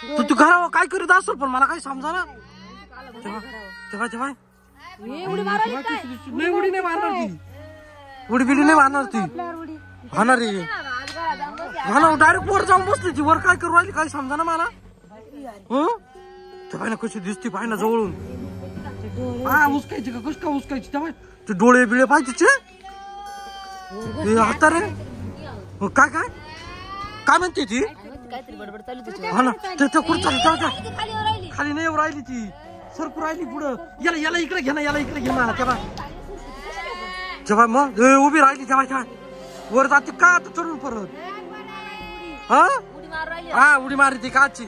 तू घरावर काय करीत असेल पण मला काही समजा ना. तेव्हा तेव्हा उडी मारली काय? नाही उडी नाही मारणार ती. उडी बिडी नाही मारणार ती. हाणार रे हा डायरेक्ट वर जाऊन बसली ती. वर काय करू राहिली काही समजा ना मला. तेव्हा ना कशी दिसती पाय ना जवळून. हा उचकायची का कस का उचकायची तेव्हा ते डोळे बिळे पाहिजे आता रे. काय काय काय म्हणते ती. काहीतरी बडबड चालू हा ना ते कुठं चालू खाली नाही येऊ राहिली ती. सरकू राहिली पुढं. याला याला इकडे घे ना याला इकडे घे ना. तेव्हा तेव्हा मग उभी राहिली तेव्हा तेव्हा वर जाते का आता चढून परत. हा हा उडी मारली ती काची.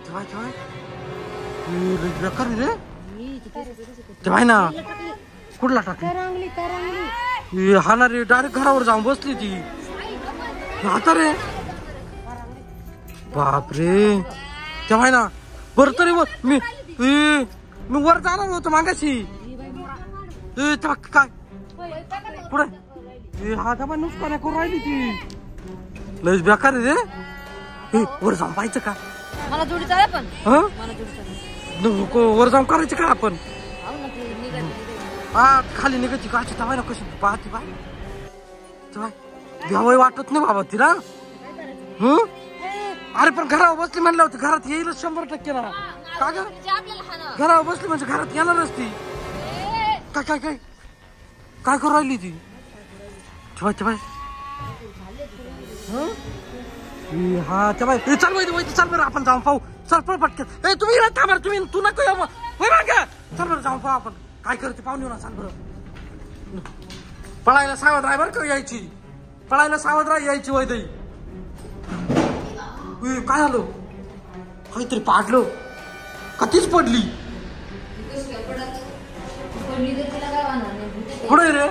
तेव्हा तेव्हा बेकार रे तेव्हा ना कुठला टाकली. हा ना रे डायरेक्ट घरावर जाऊन बसली ती. आता रे बापरे तेव्हा ना बरं तरी मी वर जाणार होतो मागाशी. तेव्हा काय पुढे हा तेव्हा नुसकान करून राहिली ती. लयच बेकार रे. वर जाऊन पाहायचं का. मला जोडी चालेल पण मला जोडी वर जाऊन करायचं का आपण. हा खाली निघायची काची तेव्हा ना कशी पाहते बाय. तेव्हा भ्यावही वाटत नाही बाबा तिला. अरे पण घरावर बसली म्हणलं होतं घरात येईलच 100% ना. का ग घरावर बसली म्हणजे घरात येणारच ती. काय काय काय काय करू राहिली ती. ठेवाय ठेवाय हा तेव्हा चल माहिती चल बरं आपण जाऊन पाहू. चल पण पटकन तुम्ही थांबा तुम्ही तू नको येऊ मग चल बरं जाऊन पाहू आपण काय करते पाहुणे ना. चाल बरं पळायला सावध राह बरं का यायची. पळायला सावध राह यायची वैदई. काय आलो काहीतरी पाडलो का तीच पडली. पुढे रे